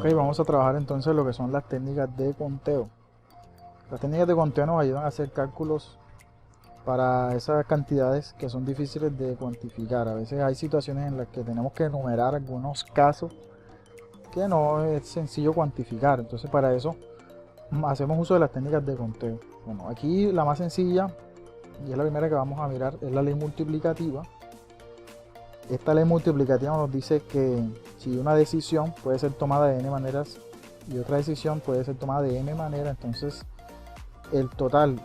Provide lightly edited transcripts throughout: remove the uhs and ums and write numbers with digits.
Ok, vamos a trabajar entonces lo que son las técnicas de conteo. Las técnicas de conteo nos ayudan a hacer cálculos para esas cantidades que son difíciles de cuantificar. A veces hay situaciones en las que tenemos que enumerar algunos casos que no es sencillo cuantificar. Entonces para eso hacemos uso de las técnicas de conteo. Bueno, aquí la más sencilla, y es la primera que vamos a mirar, es la ley multiplicativa. Esta ley multiplicativa nos dice que si una decisión puede ser tomada de n maneras y otra decisión puede ser tomada de m maneras, entonces el total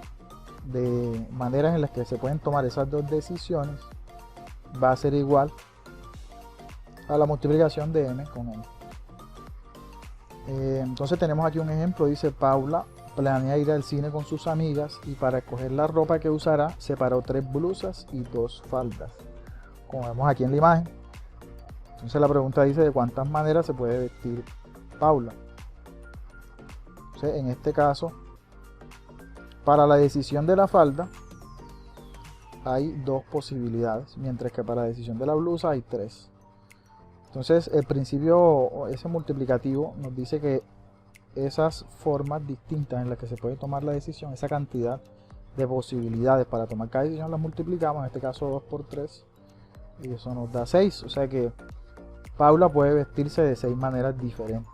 de maneras en las que se pueden tomar esas dos decisiones va a ser igual a la multiplicación de m con n. Entonces tenemos aquí un ejemplo, dice: Paula planea ir al cine con sus amigas y para escoger la ropa que usará separó 3 blusas y 2 faldas, como vemos aquí en la imagen. Entonces la pregunta dice: ¿de cuántas maneras se puede vestir Paula? Entonces en este caso, para la decisión de la falda hay 2 posibilidades, mientras que para la decisión de la blusa hay 3. Entonces el principio ese multiplicativo nos dice que esas formas distintas en las que se puede tomar la decisión, esa cantidad de posibilidades para tomar cada decisión, las multiplicamos, en este caso 2 por 3, y eso nos da 6. O sea que Paula puede vestirse de 6 maneras diferentes.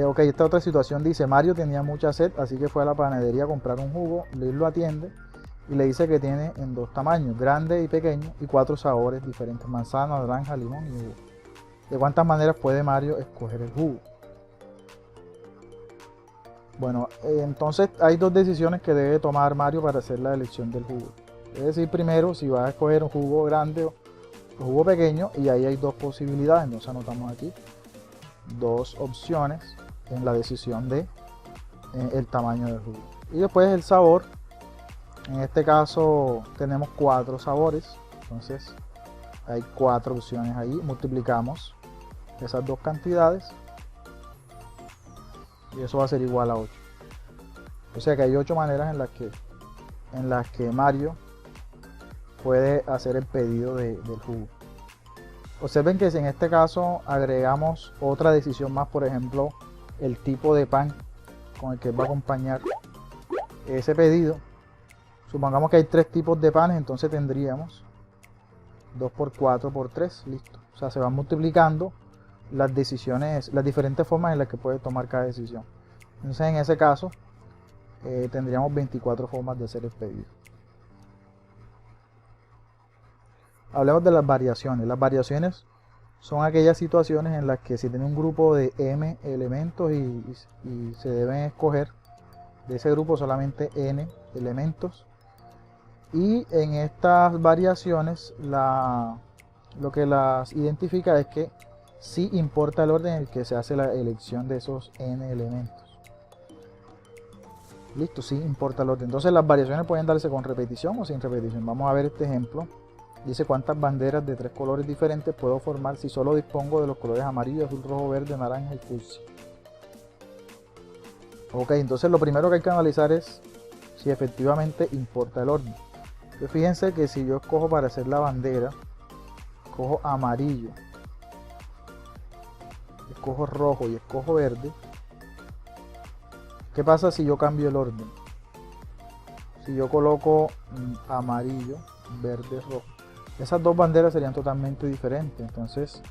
Ok, esta otra situación dice: Mario tenía mucha sed, así que fue a la panadería a comprar un jugo. Luis lo atiende y le dice que tiene en 2 tamaños, grande y pequeño, y 4 sabores diferentes: manzana, naranja, limón y jugo. ¿De cuántas maneras puede Mario escoger el jugo? Bueno, entonces hay 2 decisiones que debe tomar Mario para hacer la elección del jugo. Es decir, primero si va a escoger un jugo grande o jugo pequeño, y ahí hay 2 posibilidades. Entonces anotamos aquí 2 opciones en la decisión de el tamaño del jugo. Y después el sabor. En este caso tenemos 4 sabores, entonces hay 4 opciones ahí. Multiplicamos esas 2 cantidades y eso va a ser igual a 8. O sea que hay 8 maneras en las que Mario puede hacer el pedido del jugo. Observen que si en este caso agregamos otra decisión más, por ejemplo el tipo de pan con el que va a acompañar ese pedido, supongamos que hay 3 tipos de panes, entonces tendríamos 2 por 4 por 3, listo. O sea, se van multiplicando las decisiones, las diferentes formas en las que puede tomar cada decisión. Entonces en ese caso tendríamos 24 formas de hacer el pedido. Hablemos de las variaciones. Las variaciones son aquellas situaciones en las que se tiene un grupo de m elementos y se deben escoger de ese grupo solamente n elementos. Y en estas variaciones lo que las identifica es que sí importa el orden en el que se hace la elección de esos n elementos. Listo, sí importa el orden. Entonces las variaciones pueden darse con repetición o sin repetición. Vamos a ver este ejemplo. Dice: ¿cuántas banderas de 3 colores diferentes puedo formar si solo dispongo de los colores amarillo, azul, rojo, verde, naranja y fucsia? Ok, entonces lo primero que hay que analizar es si efectivamente importa el orden. Entonces fíjense que si yo escojo para hacer la bandera, escojo amarillo, escojo rojo y escojo verde, ¿qué pasa si yo cambio el orden? Si yo coloco amarillo, verde, rojo, esas 2 banderas serían totalmente diferentes. Entonces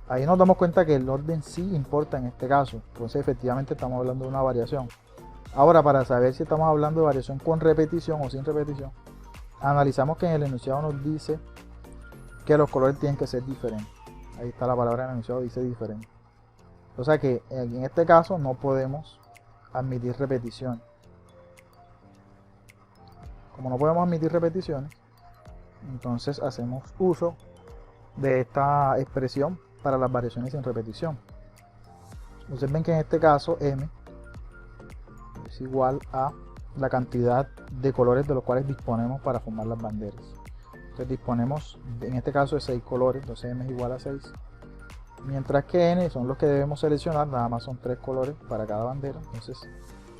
ahí nos damos cuenta que el orden sí importa en este caso. Entonces efectivamente estamos hablando de una variación. Ahora, para saber si estamos hablando de variación con repetición o sin repetición, analizamos que en el enunciado nos dice que los colores tienen que ser diferentes. Ahí está la palabra en el enunciado, dice diferente. O sea que en este caso no podemos admitir repeticiones. Como no podemos admitir repeticiones, entonces hacemos uso de esta expresión para las variaciones sin repetición. Observen que en este caso m es igual a la cantidad de colores de los cuales disponemos para formar las banderas. Entonces disponemos en este caso de 6 colores, entonces m es igual a 6, mientras que n son los que debemos seleccionar, nada más son 3 colores para cada bandera, entonces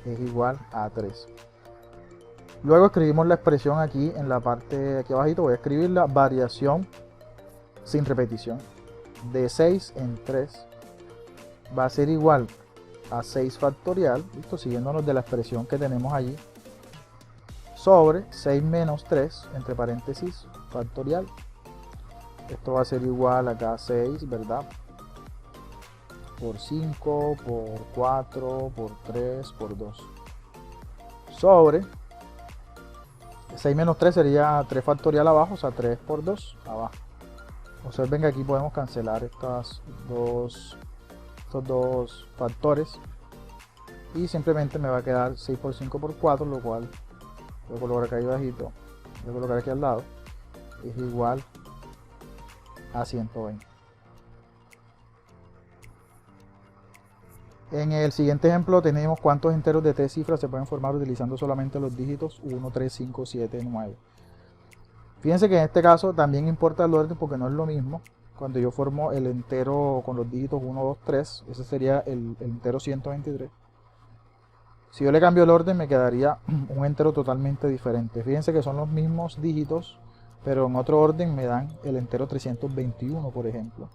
es igual a 3. Luego escribimos la expresión aquí en la parte de aquí abajito. Voy a escribir la variación sin repetición. de 6 en 3 va a ser igual a 6 factorial, ¿listo? Siguiéndonos de la expresión que tenemos allí, sobre 6 menos 3, entre paréntesis, factorial. Esto va a ser igual acá a 6, ¿verdad? Por 5, por 4, por 3, por 2. Sobre 6 menos 3 sería 3 factorial abajo, o sea 3 por 2 abajo. Observen que aquí podemos cancelar estos dos factores y simplemente me va a quedar 6 por 5 por 4, lo cual voy a colocar acá abajito, voy a colocar aquí al lado, es igual a 120. En el siguiente ejemplo tenemos cuántos enteros de 3 cifras se pueden formar utilizando solamente los dígitos 1, 3, 5, 7, 9. Fíjense que en este caso también importa el orden porque no es lo mismo. Cuando yo formo el entero con los dígitos 1, 2, 3, ese sería el entero 123. Si yo le cambio el orden me quedaría un entero totalmente diferente. Fíjense que son los mismos dígitos, pero en otro orden me dan el entero 321, por ejemplo.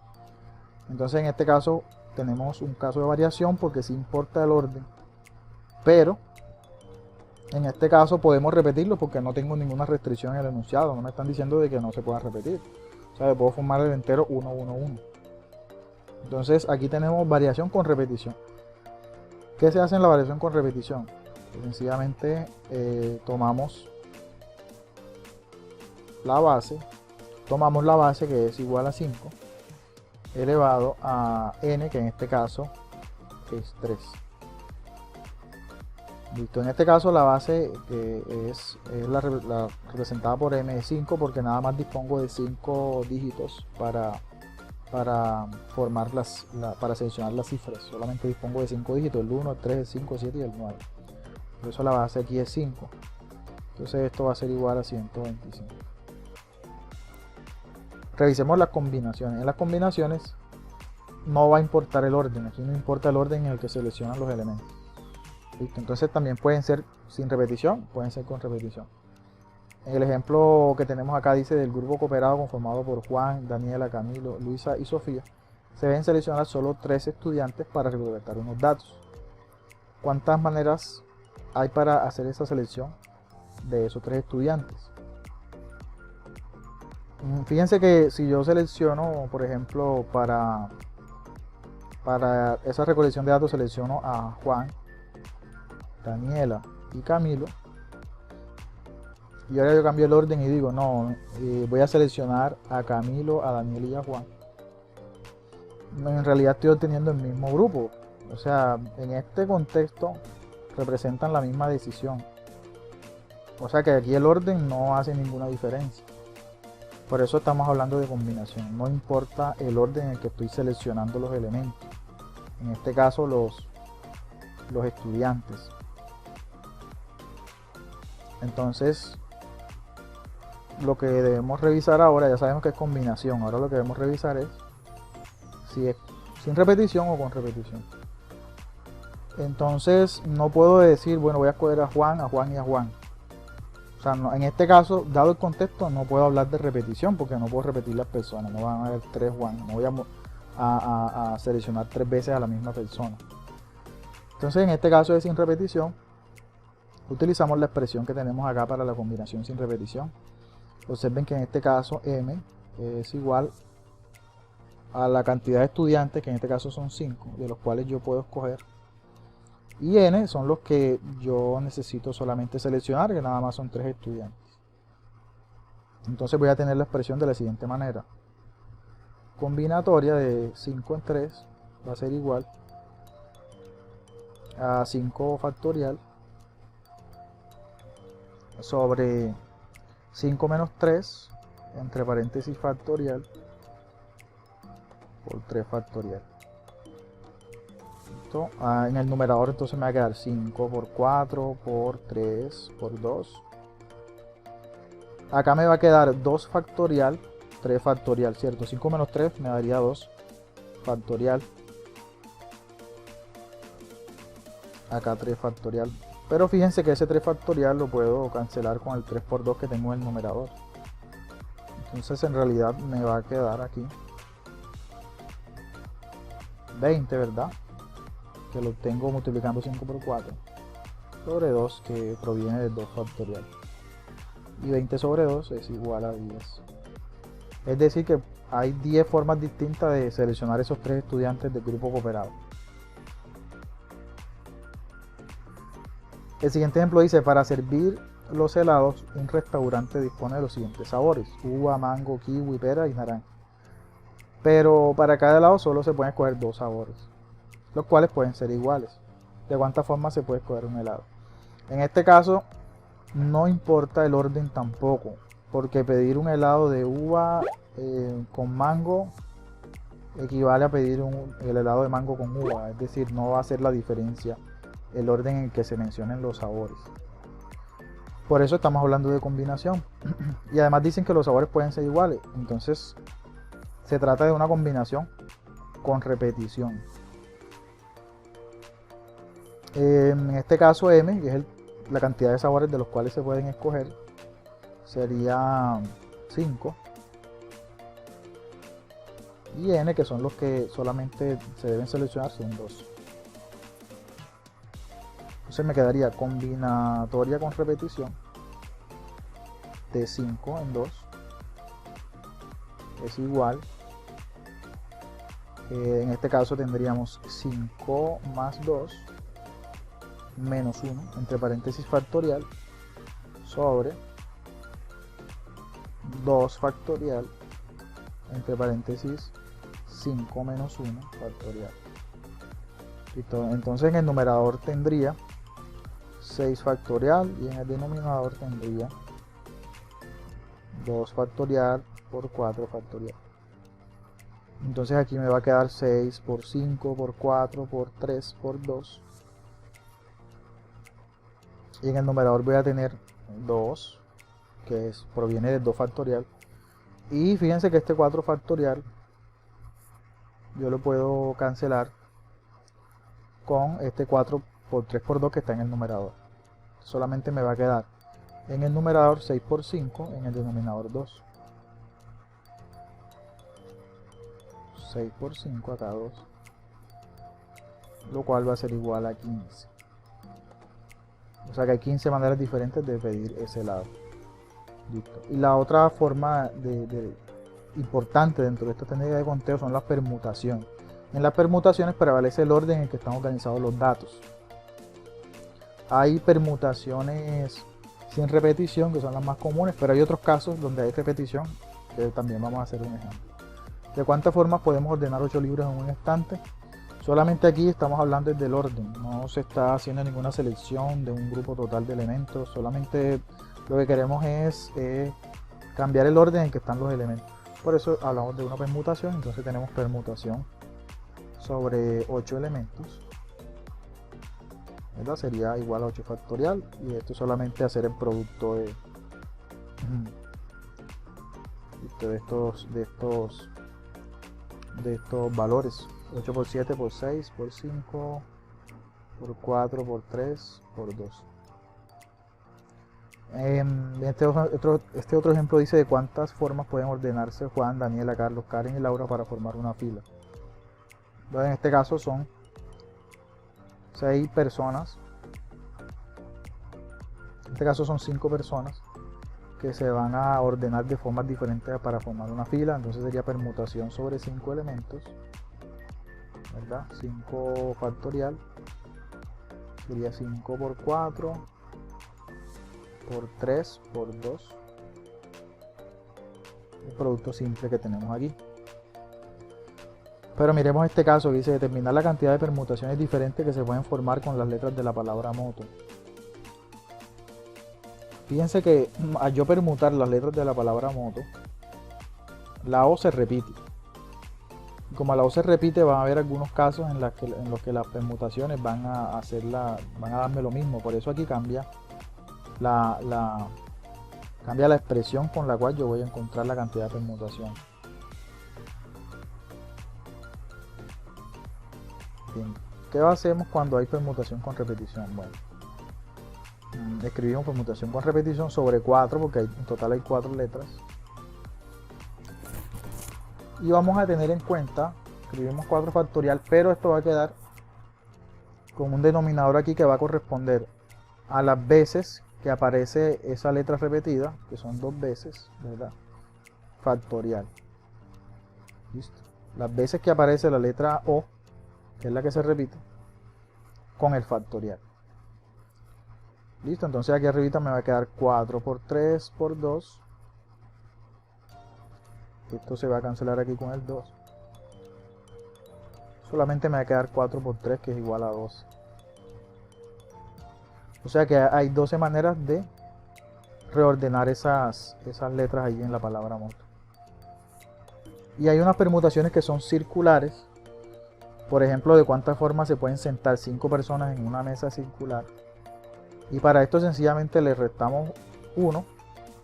Entonces en este caso tenemos un caso de variación porque sí importa el orden, pero en este caso podemos repetirlo porque no tengo ninguna restricción en el enunciado, no me están diciendo de que no se pueda repetir. O sea, puedo formar el entero 1, 1, 1. Entonces aquí tenemos variación con repetición. ¿Qué se hace en la variación con repetición? Pues sencillamente tomamos la base que es igual a 5 elevado a n, que en este caso es 3. Listo, en este caso la base es la representada por m de 5 porque nada más dispongo de 5 dígitos para formar para seleccionar las cifras. Solamente dispongo de 5 dígitos, el 1, el 3, el 5, el 7 y el 9. Por eso la base aquí es 5. Entonces esto va a ser igual a 125. Revisemos las combinaciones. En las combinaciones no va a importar el orden. Aquí no importa el orden en el que seleccionan los elementos. ¿Listo? Entonces también pueden ser sin repetición, pueden ser con repetición. En el ejemplo que tenemos acá dice del grupo cooperado conformado por Juan, Daniela, Camilo, Luisa y Sofía. Se deben seleccionar solo 3 estudiantes para recolectar unos datos. ¿Cuántas maneras hay para hacer esa selección de esos 3 estudiantes? Fíjense que si yo selecciono, por ejemplo, para esa recolección de datos selecciono a Juan, Daniela y Camilo, y ahora yo cambio el orden y digo, no, voy a seleccionar a Camilo, a Daniela y a Juan, en realidad estoy obteniendo el mismo grupo. O sea, en este contexto representan la misma decisión. O sea que aquí el orden no hace ninguna diferencia. Por eso estamos hablando de combinación. No importa el orden en el que estoy seleccionando los elementos. En este caso los estudiantes. Entonces, lo que debemos revisar ahora, ya sabemos que es combinación. Ahora lo que debemos revisar es si es sin repetición o con repetición. Entonces, no puedo decir, bueno, voy a escoger a Juan y a Juan. O sea, no, en este caso, dado el contexto, no puedo hablar de repetición porque no puedo repetir las personas. No van a haber 3 Juan. No voy a seleccionar 3 veces a la misma persona. Entonces, en este caso de sin repetición, utilizamos la expresión que tenemos acá para la combinación sin repetición. Observen que en este caso m es igual a la cantidad de estudiantes, que en este caso son 5, de los cuales yo puedo escoger. Y n son los que yo necesito solamente seleccionar, que nada más son 3 estudiantes. Entonces voy a tener la expresión de la siguiente manera. Combinatoria de 5 en 3 va a ser igual a 5 factorial sobre 5 menos 3, entre paréntesis factorial, por 3 factorial. En el numerador entonces me va a quedar 5 por 4 por 3 por 2. Acá me va a quedar 2 factorial, 3 factorial, ¿cierto? 5 menos 3 me daría 2 factorial. Acá 3 factorial. Pero fíjense que ese 3 factorial lo puedo cancelar con el 3 por 2 que tengo en el numerador. Entonces en realidad me va a quedar aquí 20, ¿verdad? Que lo obtengo multiplicando 5 por 4 sobre 2, que proviene del 2 factorial. Y 20 sobre 2 es igual a 10. Es decir que hay 10 formas distintas de seleccionar esos 3 estudiantes del grupo cooperado. El siguiente ejemplo dice: para servir los helados, un restaurante dispone de los siguientes sabores: uva, mango, kiwi, pera y naranja. Pero para cada helado solo se pueden escoger 2 sabores, los cuales pueden ser iguales. ¿De cuántas formas se puede escoger un helado? En este caso no importa el orden tampoco, porque pedir un helado de uva con mango equivale a pedir el helado de mango con uva, es decir, no va a hacer la diferencia el orden en que se mencionen los sabores. Por eso estamos hablando de combinación. Y además dicen que los sabores pueden ser iguales, entonces se trata de una combinación con repetición. En este caso m, que es la cantidad de sabores de los cuales se pueden escoger, sería 5. Y n, que son los que solamente se deben seleccionar, son 2. Entonces me quedaría combinatoria con repetición de 5 en 2 es igual, en este caso tendríamos 5 más 2 menos 1 entre paréntesis factorial sobre 2 factorial entre paréntesis 5 menos 1 factorial. Listo. Entonces en el numerador tendría 6 factorial y en el denominador tendría 2 factorial por 4 factorial. Entonces aquí me va a quedar 6 por 5 por 4 por 3 por 2. Y en el numerador voy a tener 2, que proviene del 2 factorial. Y fíjense que este 4 factorial yo lo puedo cancelar con este 4 por 3 por 2 que está en el numerador. Solamente me va a quedar en el numerador 6 por 5, en el denominador 2. 6 por 5 acá 2, lo cual va a ser igual a 15. O sea que hay 15 maneras diferentes de pedir ese helado. Listo. Y la otra forma importante dentro de esta técnica de conteo son las permutaciones. En las permutaciones prevalece el orden en el que están organizados los datos. Hay permutaciones sin repetición, que son las más comunes, pero hay otros casos donde hay repetición, que también vamos a hacer un ejemplo. ¿De cuántas formas podemos ordenar 8 libros en un estante? Solamente aquí estamos hablando del orden, no se está haciendo ninguna selección de un grupo total de elementos, solamente lo que queremos es cambiar el orden en que están los elementos. Por eso hablamos de una permutación, entonces tenemos permutación sobre 8 elementos, ¿verdad? Sería igual a 8 factorial, y esto es solamente hacer el producto de estos valores: 8 por 7 por 6 por 5 por 4 por 3 por 2. Este otro ejemplo dice: de cuántas formas pueden ordenarse Juan, Daniela, Carlos, Karen y Laura para formar una fila. Entonces, en este caso son 6 personas, en este caso son 5 personas que se van a ordenar de formas diferentes para formar una fila. Entonces sería permutación sobre 5 elementos, ¿verdad? 5 factorial sería 5 por 4 por 3 por 2, el producto simple que tenemos aquí. Pero miremos este caso que dice: determinar la cantidad de permutaciones diferentes que se pueden formar con las letras de la palabra moto. Fíjense que al yo permutar las letras de la palabra moto, la O se repite. Y como la O se repite, van a haber algunos casos en los que las permutaciones van a darme lo mismo. Por eso aquí cambia la expresión con la cual yo voy a encontrar la cantidad de permutación. Bien. ¿Qué hacemos cuando hay permutación con repetición? Bueno, escribimos permutación con repetición sobre 4, porque en total hay 4 letras. Y vamos a tener en cuenta Escribimos 4 factorial, pero esto va a quedar con un denominador aquí que va a corresponder a las veces que aparece esa letra repetida, que son 2 veces, ¿verdad? Factorial. ¿Listo? Las veces que aparece la letra O, que es la que se repite, con el factorial. Listo, entonces aquí arribita me va a quedar 4 por 3 por 2. Esto se va a cancelar aquí con el 2. Solamente me va a quedar 4 por 3, que es igual a 12. O sea que hay 12 maneras de reordenar esas letras ahí en la palabra moto. Y hay unas permutaciones que son circulares. Por ejemplo, de cuántas formas se pueden sentar 5 personas en una mesa circular. Y para esto sencillamente le restamos 1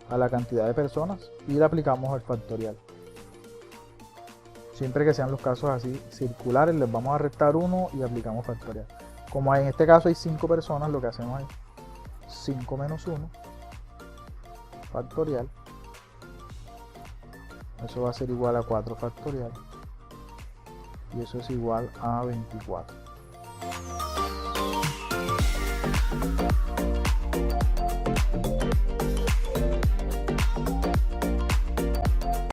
a la cantidad de personas y le aplicamos el factorial. Siempre que sean los casos así circulares, les vamos a restar 1 y aplicamos factorial. Como en este caso hay 5 personas, lo que hacemos es 5 menos 1 factorial. Eso va a ser igual a 4 factorial. Y eso es igual a 24.